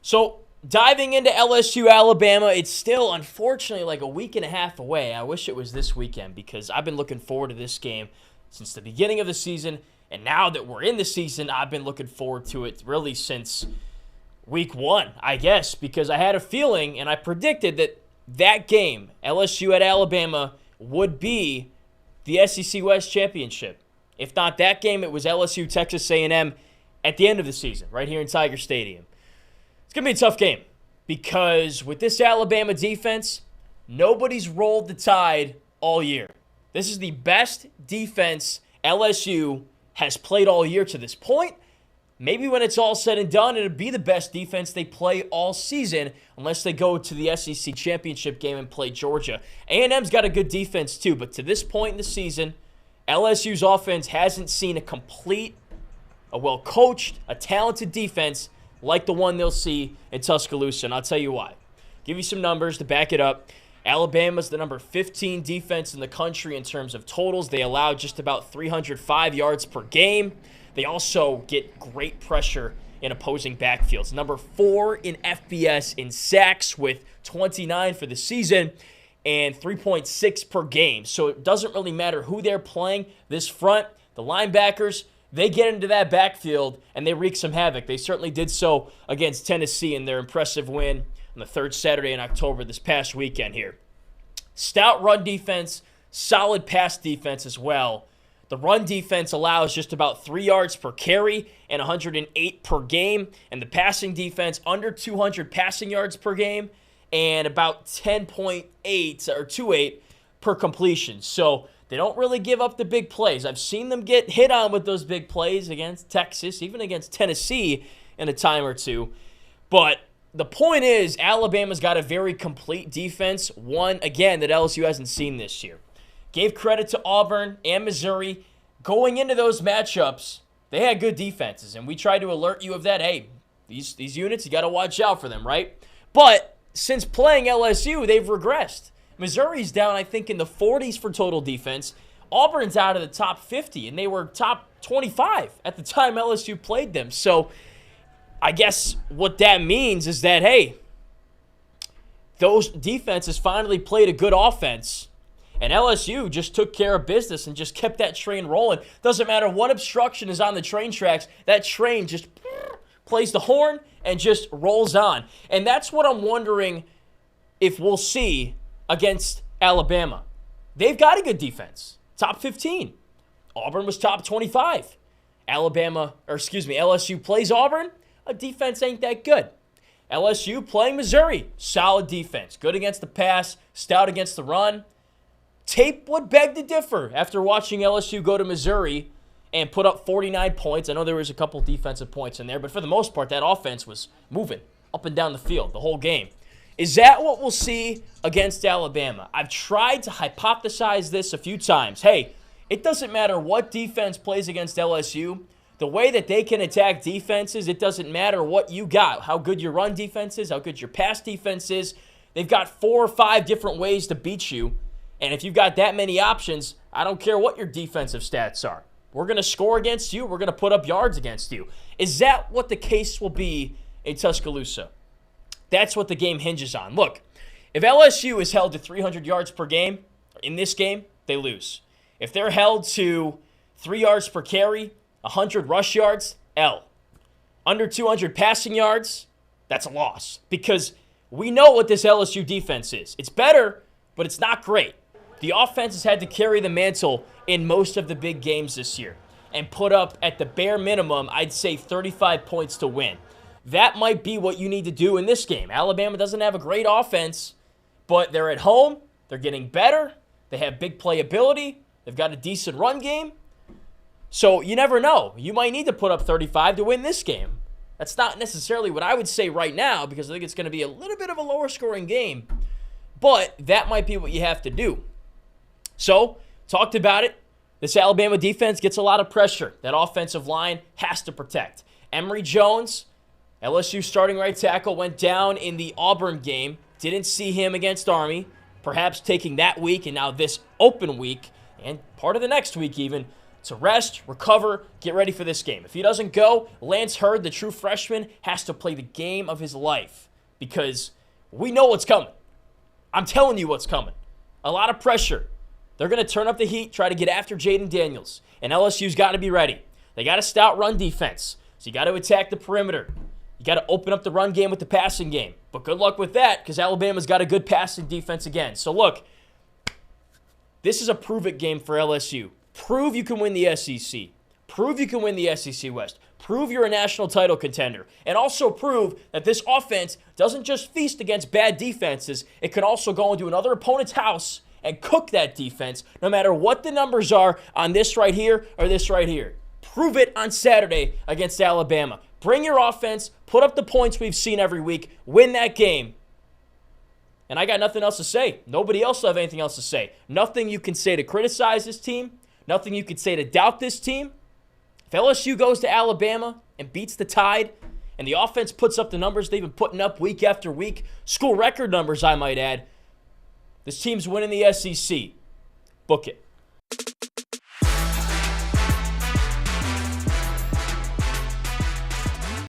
So diving into LSU, Alabama, it's still unfortunately like a week and a half away. I wish it was this weekend because I've been looking forward to this game since the beginning of the season. And now that we're in the season, I've been looking forward to it really since week one, I guess, because I had a feeling and I predicted that that game, LSU at Alabama, would be the SEC West Championship. If not that game, it was LSU, Texas A&M at the end of the season, right here in Tiger Stadium. It's going to be a tough game because with this Alabama defense, nobody's rolled the tide all year. This is the best defense LSU has played all year to this point. Maybe when it's all said and done, it'll be the best defense they play all season unless they go to the SEC Championship game and play Georgia. A&M's got a good defense too, but to this point in the season, LSU's offense hasn't seen a well-coached, a talented defense like the one they'll see in Tuscaloosa, and I'll tell you why. Give you some numbers to back it up. Alabama's the number 15 defense in the country in terms of totals. They allow just about 305 yards per game. They also get great pressure in opposing backfields. Number 4 in FBS in sacks with 29 for the season and 3.6 per game. So it doesn't really matter who they're playing. This front, the linebackers, they get into that backfield and they wreak some havoc. They certainly did so against Tennessee in their impressive win on the third Saturday in October this past weekend here. Stout run defense, solid pass defense as well. The run defense allows just about 3 yards per carry and 108 per game. And the passing defense under 200 passing yards per game and about 10.8 or 2.8 per completion. So they don't really give up the big plays. I've seen them get hit on with those big plays against Texas, even against Tennessee in a time or two. But the point is, Alabama's got a very complete defense, one, again, that LSU hasn't seen this year. Gave credit to Auburn and Missouri. Going into those matchups, they had good defenses, and we tried to alert you of that. Hey, these units, you got to watch out for them, right? But since playing LSU, they've regressed. Missouri's down, I think, in the 40s for total defense. Auburn's out of the top 50, and they were top 25 at the time LSU played them. So I guess what that means is that, hey, those defenses finally played a good offense, and LSU just took care of business and just kept that train rolling. Doesn't matter what obstruction is on the train tracks, that train just plays the horn and just rolls on. And that's what I'm wondering if we'll see against Alabama. They've got a good defense, top 15. Auburn was top 25. LSU plays Auburn, a defense ain't that good. LSU playing Missouri, solid defense, good against the pass, stout against the run. Tape would beg to differ after watching LSU go to Missouri and put up 49 points. I know there was a couple defensive points in there, but for the most part, that offense was moving up and down the field the whole game. Is that what we'll see against Alabama? I've tried to hypothesize this a few times. Hey, it doesn't matter what defense plays against LSU. The way that they can attack defenses, it doesn't matter what you got, how good your run defense is, how good your pass defense is. They've got 4 or 5 different ways to beat you. And if you've got that many options, I don't care what your defensive stats are. We're going to score against you. We're going to put up yards against you. Is that what the case will be in Tuscaloosa? That's what the game hinges on. Look, if LSU is held to 300 yards per game, in this game, they lose. If they're held to 3 yards per carry, 100 rush yards, L. Under 200 passing yards, that's a loss. Because we know what this LSU defense is. It's better, but it's not great. The offense has had to carry the mantle in most of the big games this year and put up, at the bare minimum, I'd say 35 points to win. That might be what you need to do in this game. Alabama doesn't have a great offense, but they're at home. They're getting better. They have big playability. They've got a decent run game. So you never know. You might need to put up 35 to win this game. That's not necessarily what I would say right now because I think it's going to be a little bit of a lower scoring game. But that might be what you have to do. So, talked about it. This Alabama defense gets a lot of pressure. That offensive line has to protect. Emory Jones, LSU starting right tackle, went down in the Auburn game. Didn't see him against Army. Perhaps taking that week and now this open week and part of the next week even to rest, recover, get ready for this game. If he doesn't go, Lance Hurd, the true freshman, has to play the game of his life because we know what's coming. I'm telling you what's coming. A lot of pressure. They're going to turn up the heat, try to get after Jaden Daniels, and LSU's got to be ready. They got a stout run defense, so you got to attack the perimeter. You got to open up the run game with the passing game. But good luck with that because Alabama's got a good passing defense again. So look, this is a prove-it game for LSU. Prove you can win the SEC. Prove you can win the SEC West. Prove you're a national title contender. And also prove that this offense doesn't just feast against bad defenses. It can also go into another opponent's house and cook that defense no matter what the numbers are on this right here or this right here. Prove it on Saturday against Alabama. Bring your offense, put up the points we've seen every week, win that game. And I got nothing else to say. Nobody else will have anything else to say. Nothing you can say to criticize this team. Nothing you can say to doubt this team. If LSU goes to Alabama and beats the Tide, and the offense puts up the numbers they've been putting up week after week, school record numbers I might add, this team's winning the SEC. Book it.